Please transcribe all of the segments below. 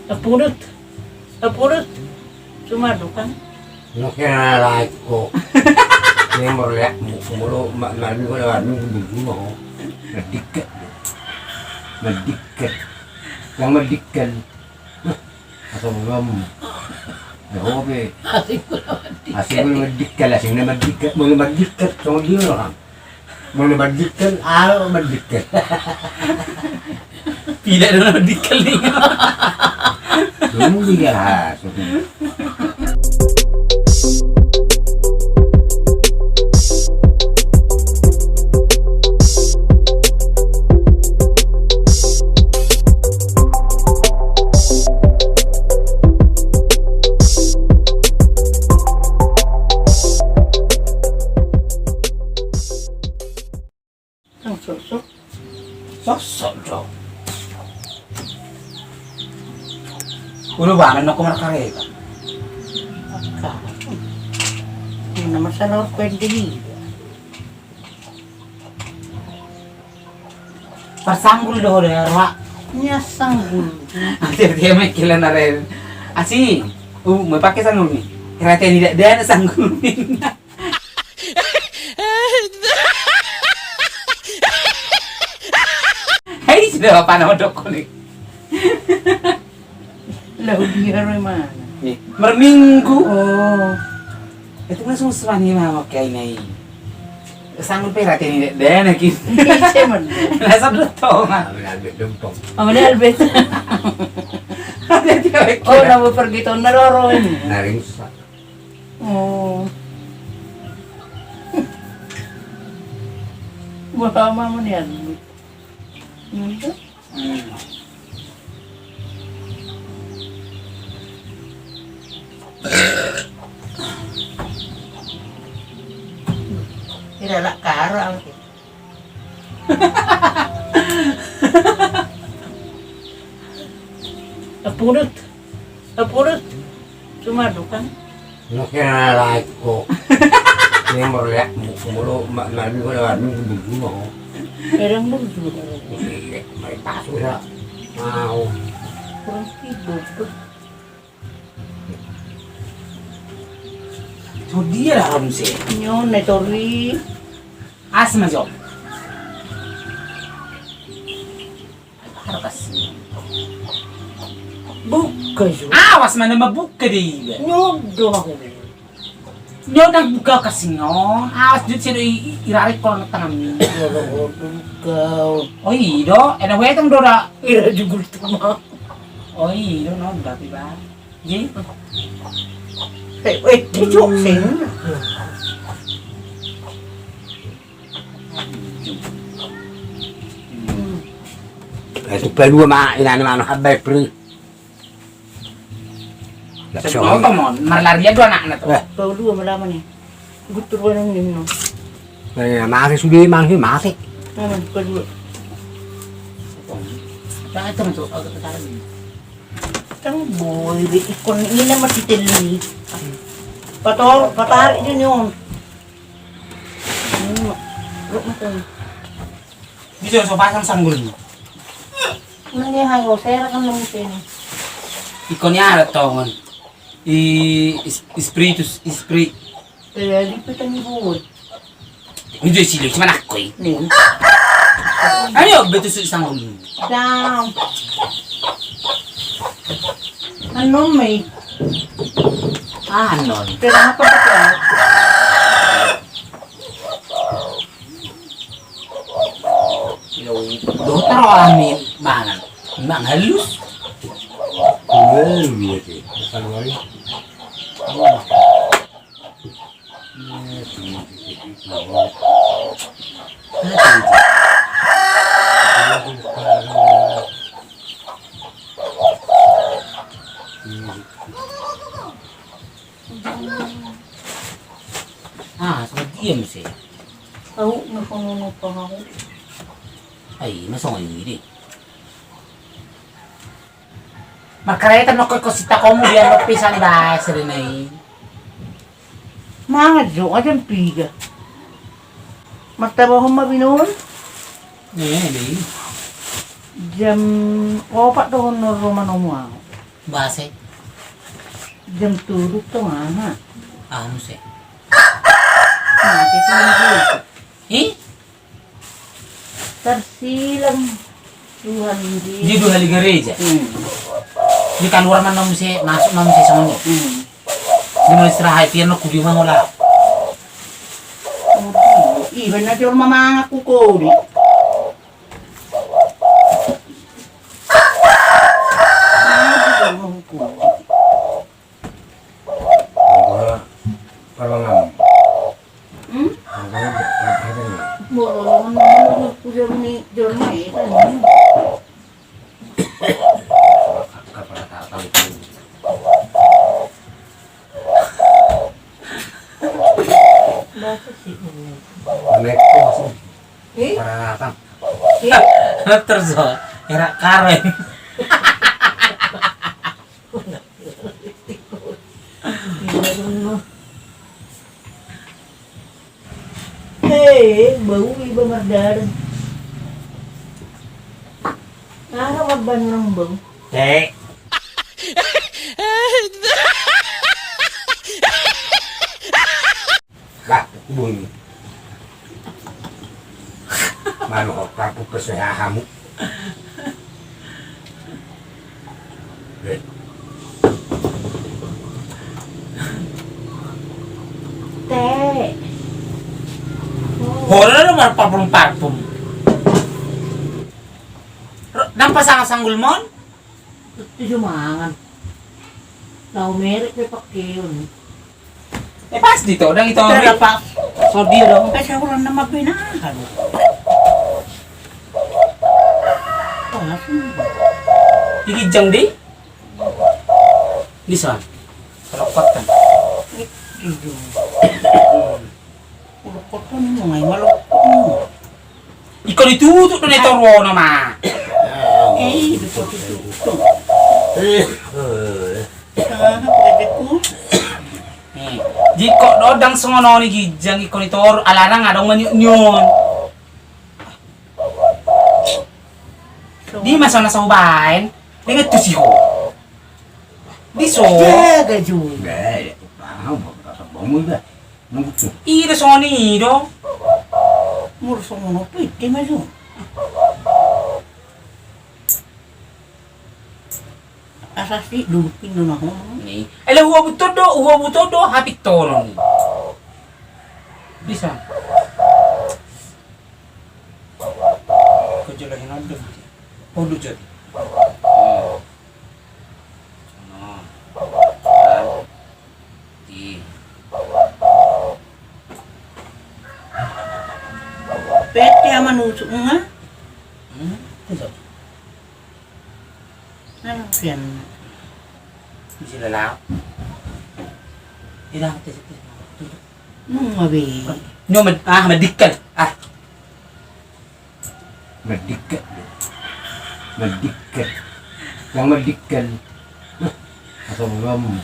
Napulot. Napulot. Sumado ka. No kinalait ko. Ini merlihat mulu malam ko na mo. Nadikat. Nadikat. Yang madikan. Atau ngam. Hobe. Asing mo madikan, asing na madikat, mo madikat so di orang. Mo madikan, madikat. Tidak ada madikan ni. Hindi ka. Sosok dong. Ulo ba na ko marakareta? Hindi naman sa loob pwede niya. Persanggul doh derwa. Niya sanggul. Dia may kila na rin. Asi, may pakai sanggul ni. Kereta tidak ada sanggul ni. Hai sudah apa nama dok ni? Lalu dia mana? Merminggu. Oh. Itu kan susah nih mama kayak ini. Sanggul perak ini deh nak ini. Saya mana? Nasa betul mah. Albert dumpong. Amane Albert. Oh, nama pergi tahun naroro ini. Naring sa. Oh. Wah, mama ni Albert. Nanti. Tidak nak karang. Napulot. Napulot. Sumado ka. No kinalait ko. Ini merlihat mulu malam ko na mo. Erang burdu. May paso sa. Wow. Kurang tidur tuh. So dia lah kamu sih. Nyon netori. Asma job. Harus. Buka jo. Awas mana mabuka dia. Nyodo ako. Nyo nang buka kasi ngo. Awas jud sino irarik ko ng tangan ni. Wala kau. Oh ido, ena wetong dora. Ira jugul tama. Oh ido no berarti ba. Ji. Wait, dijoksin. Itu perlu mak ina mana habis perlu. Sebelum mon, marlaria dua anak na to. Kau dua malaman ni. Gutur ba nang nino? Mati sudah mati mati. Naman kedua. Bakit mo to? Tang boy, ikon ini nama titili. Patar din yun. Luk na to. Dito so pasang sanggol mo. Nangyay ko, sera kan lang sini. Ikon niya ala tongon. Espiritu. Kaya lipit ang ibuod. Medyo silo, si manakoy. Nih. Ano, beto sa isang ulo. Down. Ano may? Ano? Pero apa ba? Dokter amin mangan. Mang halus. Well, gitu. Kalau lagi. Diam sih. Tahu napununod pa ako. Ay, masong ini. Magkareta no ko sita ko mo biar magpisan ba sa rinay. Mga jo, adang piga. Magtrabaho mabinuon? Eh, di. Jam opat doon no romano mo ako. Base. Jam turut to nga. Ano sih? Mati ko lang dito. Eh? Tarsilang. Tuhan hindi. Di 2 hari gereja. Hmm. Di keluar man sih masuk sih sama ni. Di mau istirahat dia no kudi mang wala. Iban na diyon mamanga kukuri. Kalau ngam. Hmm? Ada ni. Bolong naman ko diyon ni diyon may kan. Kapal tahu itu. Basta si. Nek kos. Eh? Para datang. Terus era karen. Hey, bau iba mardaran. Nakakabban ng bau. Cek. Lah, bunyi. Mana aku kesehatanmu? Teh. Horor naman parfum. Nang pasangan sanggul mon? Ito jumangan. Tao merik may pakiyon. Pas dito, dang ito. Terdapat. So dia dong. Kasi ako lang na mapinahan. Igijang di? Di saan? Kalakot kan. Iyo. Ulokot ko mo ngay malokot mo. Ikaw ditutup na ito ro naman. Eh, dito. Pwede ko. Jiko dodang songono ni gijang ikaw nito alana nga dong manyunyon. Di masa nasa ubahin. Dengan tu siho. Di so. Jaga juga. Baik, paham apa bangun dah. Nunggu. Ida soni do. Murso mo no pwede maso. Asasi lupin na ako. Ni. Ala huwa butodo hapit tono ni. Bisa. Kau lagi nado. Oh dujat. Pwede aman usok nga. Itu. Ano yan? Bisa lalao. Tidak hati situ. Nung mabi. Nyo medikal. Medikat. Yang medikat. Atau belum.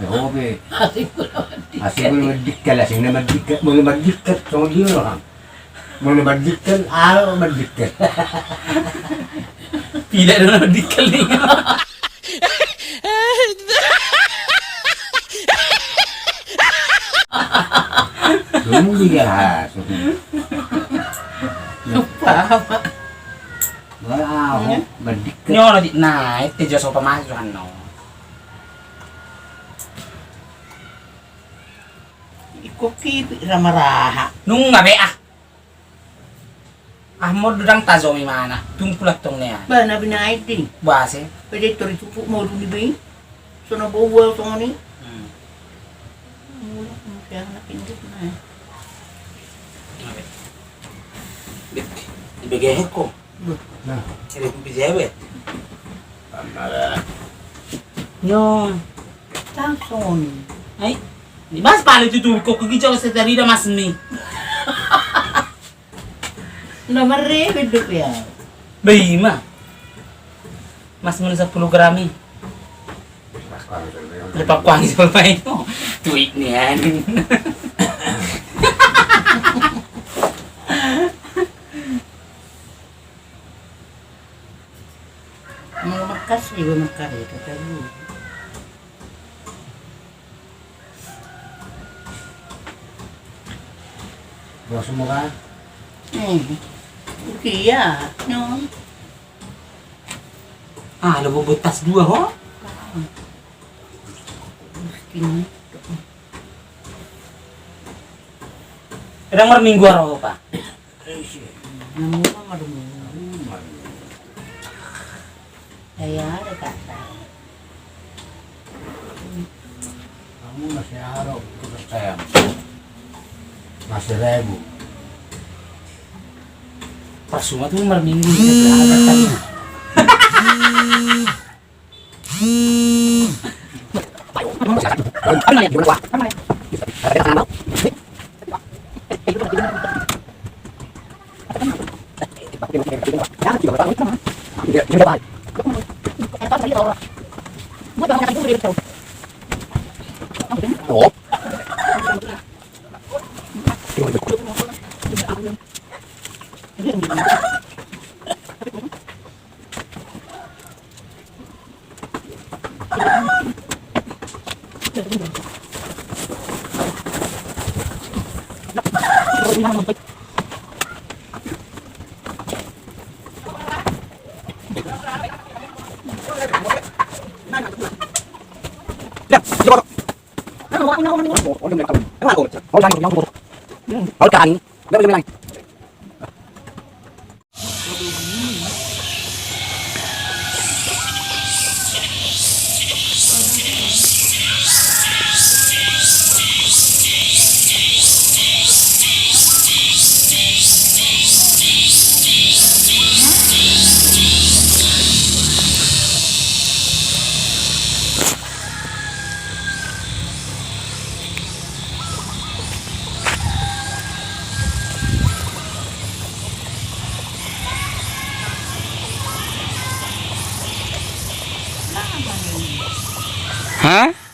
Hobi. Asing medikat, asing na medikat, mula medikat sama dia orang. Mula medikat, medikat. Tidak ada medikal ni. Dia. Lupa. Wow, medikat. Nyo na di naik tejo so pamasok ano. Ikuki ramaraha. Nung ngabe mo dudang tazo mi mana. Tung pulak tong niya. Ba na binayad din. Base. Pwede ito rin supo mo rin ba yun? So nabuwal ito nga ni. Wala kong kaya napindot na eh. Ibigay ko. Nah, Sila kong pijawet. pamala. Nyo. Tason. Ay. Di ba sa pala tutuwi ko kagitsa ko sa tarida mas mi. Namaribid do kaya. Bahima. Mas muna sa pulogrami. Lepak kuang sa pagpain mo. Tweet niyan. Mga makas juga makan itu tadi. Bos mo ka? Iya, no. Ah, lubog tas 2 ho. Ini. Kadang minggu araw pa. Namun marunong. Kaya ada kata. Kamu masih araw, terus saya. Masih rebu. Persuma tuh minggu ada tadi. Hah?